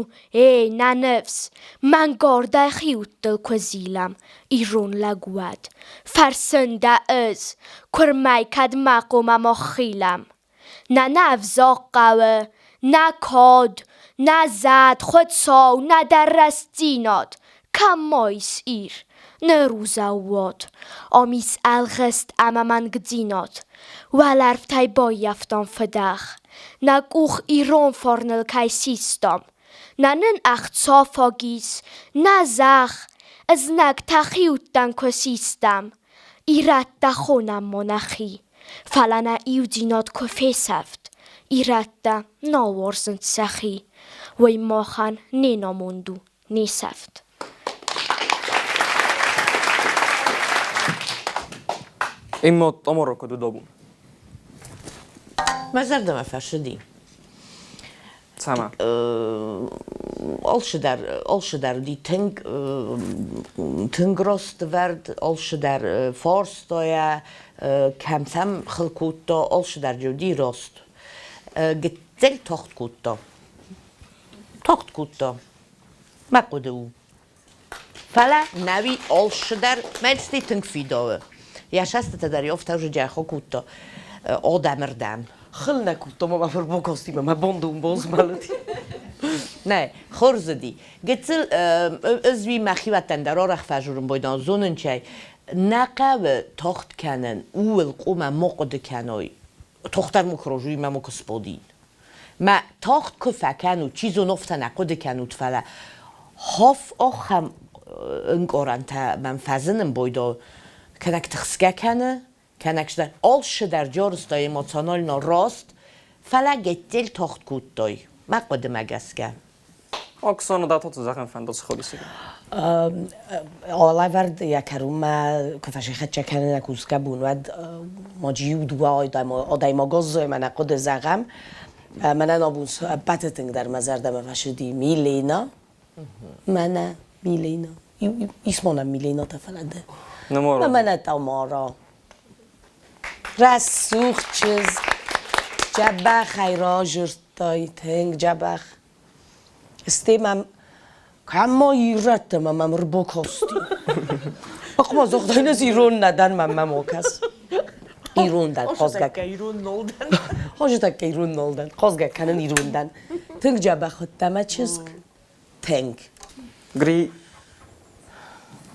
na nefs man gorda khiut kwezilam iron lagwad farsenda az kurmai kad maqoma mochilam. نه افزاق قوه نه کاد نه زد خود ساو نه در رستینات کم مایس ایر نه روزاوات آمیس الغست اما من گدینات ولرف تای بایفتان فدخ نه گوخ ایران فارنل کای سیستم نه نن اخت صافاگیس نه زخ از نگ تخیوتن که سیستم ایرت دخونم منخی فلنا ایودینات کفه سفت ایرت ناورزند سخی وی ماخن نیناموندو نیسفت اما تمارا کدو دابون مزردم فرشدی سما als je daar die tungrost werd, als je daar voorstoja, kamsam gelkoota, als je daar die rost, getel tochtkoota, maar kodu. Fala navi als je daar mensen die tungfidoe. Ja, شست تداری افت هوش جاخو کوتا آدمردن. خل نکوتا ما بفر بکستی ما بندم باز مالدی. نه خورزدی. گتل ازوی مخیوتن در آرخ فجورم بایدان زونن چای نقاب تخت کنن اول قوم مقد کنای تختر مکروجوی ما مکسپودین. ما تخت کفکن و چیزو نفت نقد کنود فلا هاف آخم انگارن تا من فزنم بایدا کنک تخسکه کنه کنک شدن آلش در جارست دای اموسیونال راست فلا گتل تخت کود دای ما قدم اگسکه Oksana da tot zaken van dat school is. آلا ورد یکرون ما کفش خدشه کنه نکوسکه بون ود ماجیو دو آدای ماگازه من قد زغم من نابونس باتتنگ در مزردم فشدی میلینا من میلینا اسمونم میلینا تفلده نمارا من تمارا رسوخ چیز جبه خیرا جرتای تنگ جبه استیمم کما ایرت من ربو کاستی اقما زخدای نز ایرون ندن من موکس ایرون دن قازگک ایرون نولدن حاجتک ایرون نولدن قازگک کنن ایرون دن تنگ جبه خود دمه چیز تنگ گری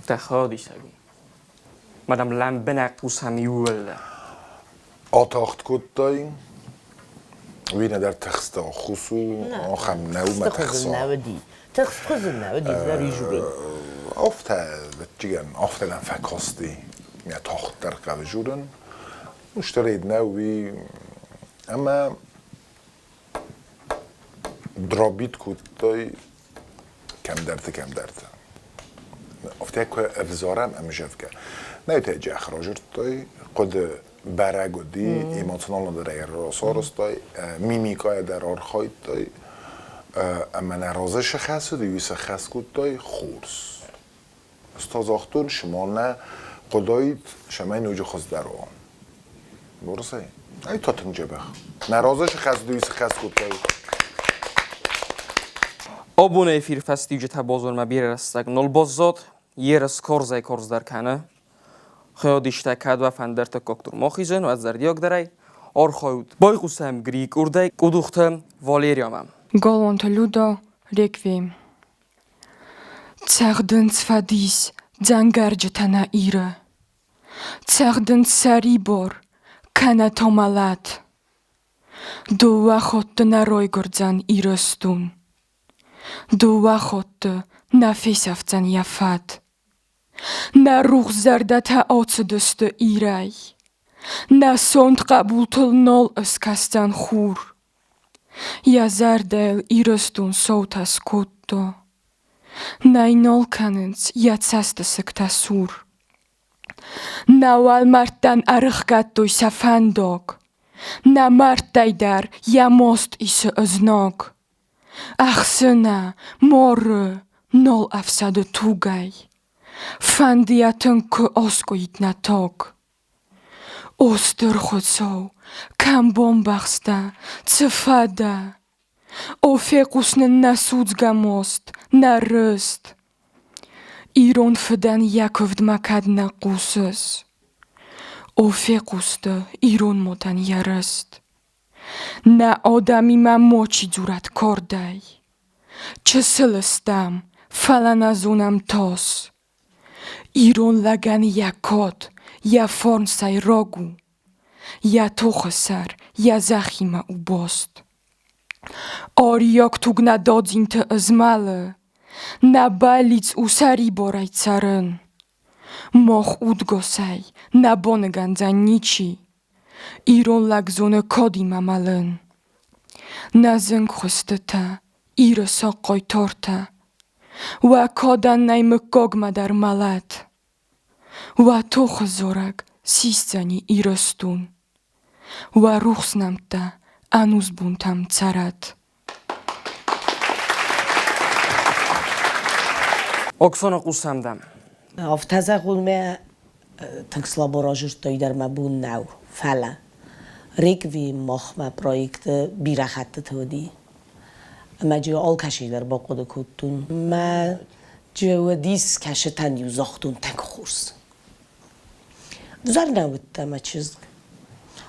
تخادی شدی مادام لام بنقوس هم یول آتاخت کد دایی وینه در تخست خصو آخم نو ما تخصا نودی تخست خزن نودی زری جوره ofta den fakkosti med tochter av jorden مشتريد نوي اما درابيت كوتاي كم درت ofta كو افزارم ام جفكا نيتاج اخراجرتاي قد برگودی ایموشنال در راسارستای میمیکای در آرخایتای اما نرازش خاصه دیویس خاص کودتای خورس استازاختون شما نه قدایت شما نوجه خاص در آن برسه ای تا تنجه بخ نرازش خاص دیویس خاص کودتای آبونه فیر فستی جت بازار ما بیر رستگ نل بازات یرس کارزای کارز در کنه خیادیشته کد و فندرت کاکتور ماخیزن و از زردیاک درای آرخاود بای قوسم گریک اردای قدوختم والیریامم Голонт Люда Реквием. Цахден цфадис дзангарджетана ира. Цахден царибор кана томалат. Дуахот на ройгордзан иростун. Дуахот на фесавцан яфат. На рух зардата оцдост ирай. На сонт қабултыл нол ыскастан хур. Я зардел иростун соутас кутто. Найнол каненц я цастасык тасур. Naual martan arăhgatui safandoc. Na martai dar ia most isă ăznoc. Ach sâna, moră, nol afsadă tugai. Fandia tâncă oscoit na toc. Ostărhoțou, cam bombachsta, țăfada. O fecus na sudzga most, na râst. Iron fădan Iacov dmacad na cusăs. O fecustă, iron motan iarăst. Na oda mi ma moci durat cordai. Ce să lăstam, fala na zunam tos. Iron lagan ia cot, ia forn sai rogu. Ia tohăsar, ia zahima ubost. Ori joc tugna dodzintă ăzmală. Na balic usari borai țarân. Moch udgosai, na bonegan za nici. Iron lag zonă codima malân. Na zâng hostăta, iră socoi torta. Wa kodan najmă gogma dar malat. Wa tohă zorag, sistani irăstun. Wa ruhsnam ta, anus buntam țarat. Oksana qussamdam. Avtazaqul me tınksla der ma bun nau, fala. Rekvi mochma projekte birahatte todi. Ma jo al kashider ba qod kutun. Ma jo dis kashetan yuzahtun tank khurs. Zar nawt ma chiz.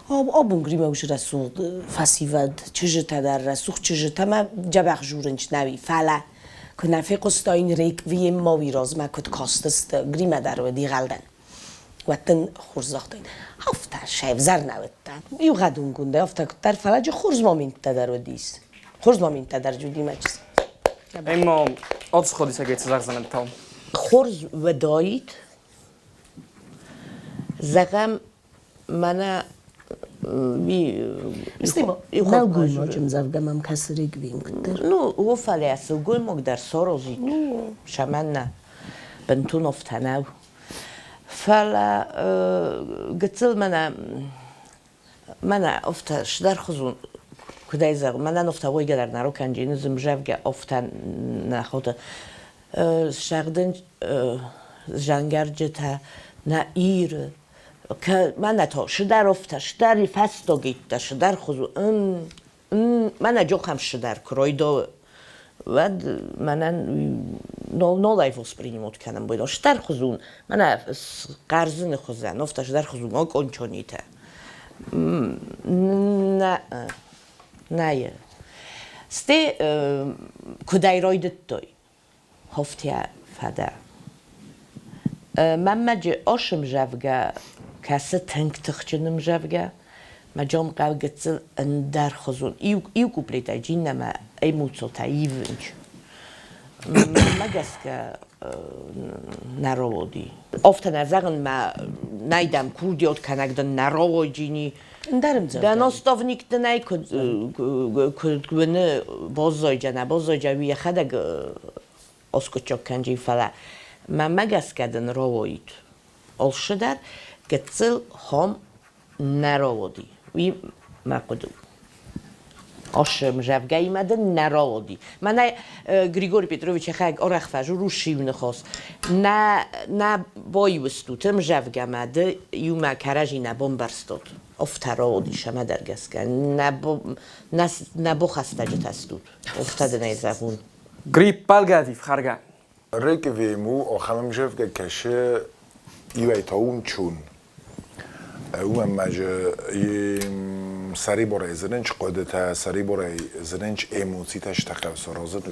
Abun grima ush rasul fasivad chijta dar rasul chijta ma jabakh jurinch navi fala. Kuna fekust این ریکوی ما ویراز ما کد کاستست گریمه در و دیگلدن وقتن خورزاختین هفته شیف زر نویدن یو قدون گنده هفته در فلج خورز ما مینت در و دیس خورز ما مینت در جودی مچس اما آدس خودی سگیت زغزنم تام خورز و دایید زغم منه نگوی ما چم زفگم هم کس ریکویم کدر نو هو فلی اصل گوی مگ در سارازید شمن نه بنتون افتنو فلا قتل منه افتش در خزون کدای زغ منه نفته وی قدر نرو کنجی نزم جفگه افتن نخوده شغدن جنگرجته نه ایره که من تا شدر افتش شدری فستو گیت شدر خزو من جو هم شدر کرایدو و من نولای وسپرینیموت کنم باید شدر خزون من قرضن خزن افتش شدر خزون ما کنچونیته نه سته کدای رایدت توی هفتیا فدا من مجه آشم جوگه کسی تنگ تخچنم جوگه مجام قلقتل اندر خزون ایو کوپلیت ای جین نما ای موتسو تا ایونج مگس که نراودی افتن از اغن ما نایدم کردیات کنگدن نراود جینی دن استافنیک دنای کد گونه بازای جنه بازای جوی خدگ اسکوچک کنجی فلا من مگس کدن راوید آل شدر گتسل هم نراودی وی مقدم آشم جوگی مدن نراودی من گریگوری پیتروویچ خیلی آرخ فجر رو شیون خواست نه بایی وستوتم جوگی مده یوم کرجی نبام برستاد افتراودی شما درگس کن نبو خسته جت استود افتاده نیزبون گریپ بالگادیف خارگان ریکوی مو آخرم جوگه کشه ایوی تا اون چون اون مجه سری برای زنش قدرت سری برای زنش ایموسی تاش تقو سرازن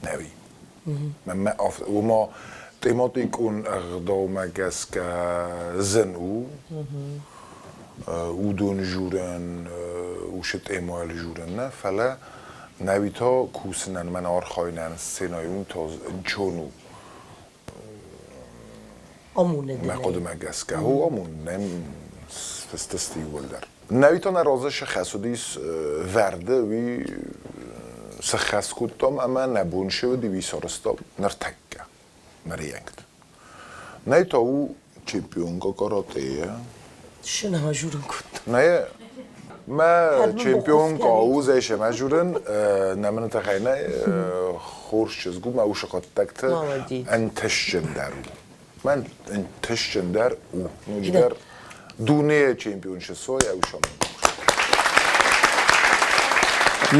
نوی من و ما تیماتی کن اقدام گس که زن او دون جورن او شت ایمال جورن نه فلا نوی تا کوسنن من آرخاینن سنایون تا چونو آمونه ما قدم گس که هو آمون نم فستستی ولدر نویتا نرازش خسودیس ورده وی سخس کدام اما نبونشه و دیوی سارستا نرتکه مریانگد نویتا او چمپیون کاراتیه شنو مجورم کن نه ما چمپیون کاوزش مجورن نمن تخینه خورش چیزگو ما اوش قطعت انتشن درو من انتشن در او نجدر دونه چمپیون شسوی اوشام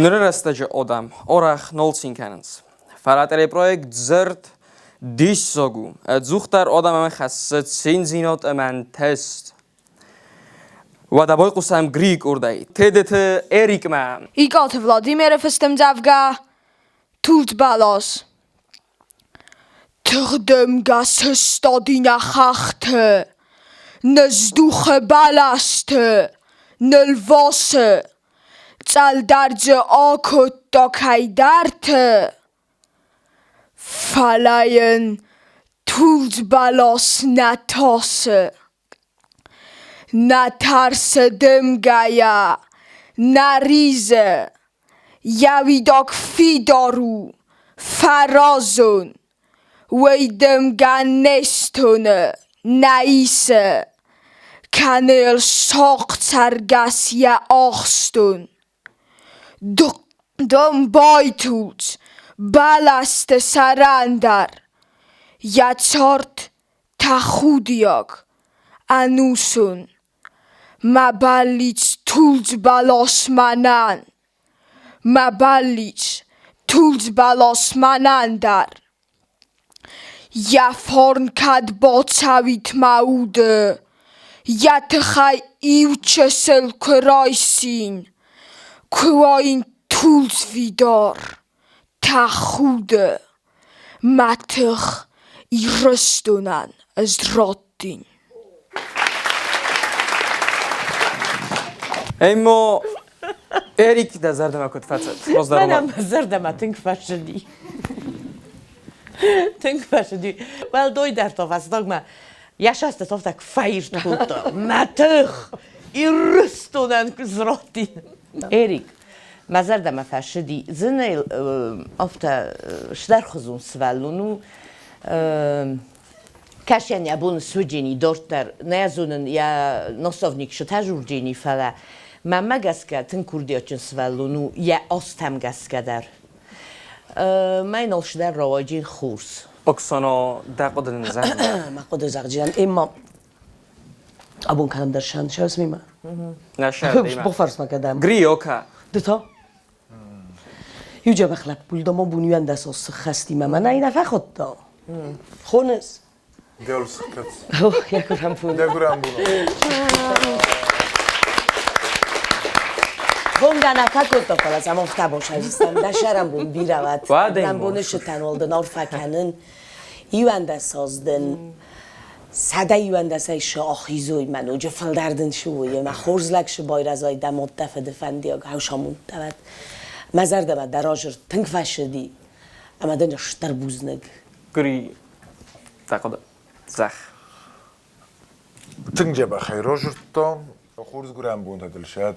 Nrrăstăge odam, orach nolcinkanens. Faratele project zert dissogu. Zuchtar odam am khasset sinzinot aman test. Wadaboy qusam Greek urday. Tedet Erik ma. Igat Vladimir festëm zavga tult balos. Trdëm ga së stadina khachte. Në zduche balaste. Në lvose. Caldarcı akut dokaydartı. Falayın tult balos natası. Natarse dymgaya. Narize. Javidok fidoru. Farazun. Weydymga nestunu. Naise. Kanel soqtargasya oxstun. Dom boytut, balaste sarandar, yatsort tachudiog, anusun, mabalits tult balos manan, mabalits tult balos manandar, yaforn kad bocavit maude, yatchai iuchesel kroisin, Kwoin tools vidor, tachude, matich I rustunan as drottin. Emo Erik da zardem akut facet. منم زردم تنگ فشدی تنگ فشدی ول دوی در تو فستاگ ما یشست تو tak فایر توتا ماتخ ایرستونن زراتین Erik ما زردم فشدی زنیل افتا شدر خزون سوالونو کاشن یابون سوجینی دورتر نیازونن یا نصفنیک شتاجورجینی فلا ماما گسکه تنکوردیاچن سوالونو یا استم گسکه در من نشدر رواجین خورس Oksana daqodun zan. ما خود زغجیان اما ابون کلام در شان شو اسمی ما Nashad بخفرس ما کدام Grioka. دتا یوجا بخلق بولدا ما بونیان دست خستی ما نه این خود دا خونس Gel sıkıntı. اوه یکورم فون Deguram bunu. بون گنا فکر تا پلاس اما فتا باشه عزیزم دشرم بون بیروت باید این من بونش تنولدن آر فکنن یوانده سازدن سده یوانده سای شاخیزوی من اوجه فلدردن شویه من خورزلکش بایرزای دمات دفع دفندی اگه هوشامون دود مزردم در آجر تنگ فشدی اما دنیا شتر بوزنگ Gri daqod zach. Tınca bakay Roger'ta خورز گرام بوند دلشات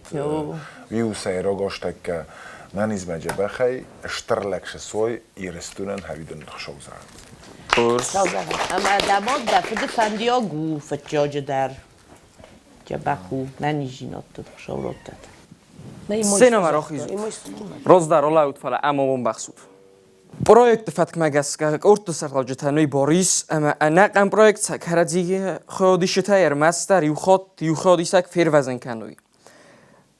ویو سایرا گاشتک که نانیزمجه بخای اشترلکش سوی ایرستونن هویدن خشوزان. Kurs. اما دمات دفع دفندی گو فتجاج در جبخو ننیجینات شورتت Sena marochiz. Rozdar olaut fala amomon baxsub. Projekt fatk magaska orto sarlajtanoi Boris ama anaqam projekt sakaradziga khodishtayer master yukhodisak fervazen kanoi.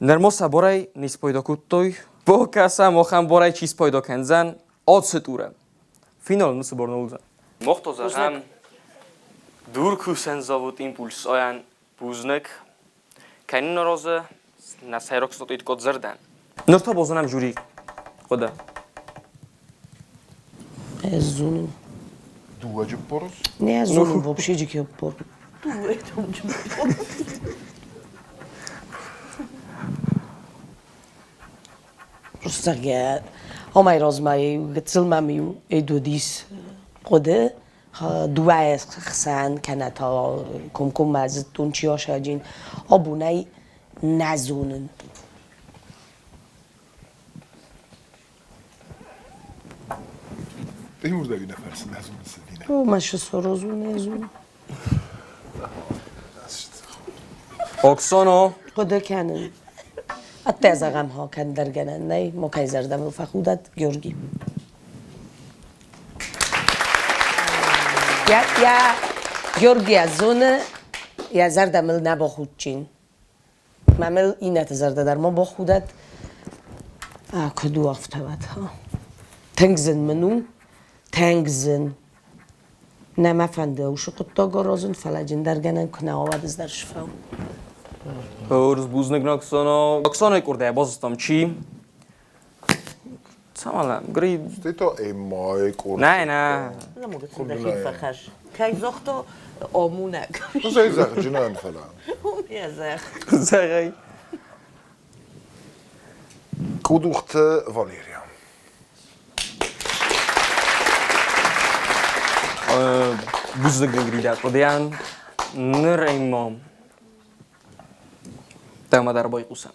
Nermosa boray nis poydo kuttoy bokasa mokham boray chis poydo kanzan odsetura. Final nus bornolzan. Mokhtoza am durkusen zavod impuls oyan buznek kein roze na sayrok stotit kod zerdan. Norta bozanam juri khoda. زون دو واجب پروس؟ نه زون вообще дико пор просто я омай розмай гцлмамиу эдудис قده دوای خسان کنتا کم از تونچیا شاجین آبونای نزونن Değil mi burada bir nefersin? Nezun istediğine. او مش سروزون نزون Оксано خدا کنن حتی از اغم ها کن درگنن نه ما که زردم و فخودت گیورگی یا گیورگی از زونه یا زردمل نبا خود چین ممل اینت زرده در ما با خودت کدو افتوت ها تنگزن منو تنگزن نما فنده و شقتا گرازن فلجن درگنن کنه آواد از در شفاو Hors buznik Оксано. Оксано kurda bozstam chi. Samalam, gri. Ty to ej moj kurwa. نه نه. نموگه تندخی فخش که زختا آمونک To zou je zeggen, Junan falan. Ja zeg. زغی. Koedoegte Valeria. Buznik gri Podian. Ner imam. Tema dar boy qusam.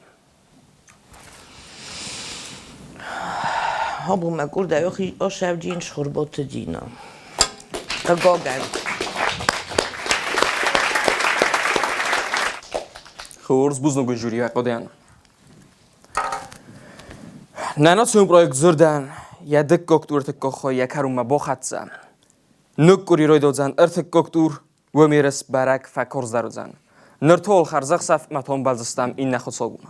ها بو مکور دا یخی آشب جین شخوربات دینا گاگن Hors buznik juri Podian. Nanatsiyon proyekt zurdan. Yadik koktur tıkkokho yakaruma boxatsa. Nukkuri roydozan ertik koktur و میرس برک فکر زدن. نرتول خرزق صف متون بازستم این نخود سوگونه.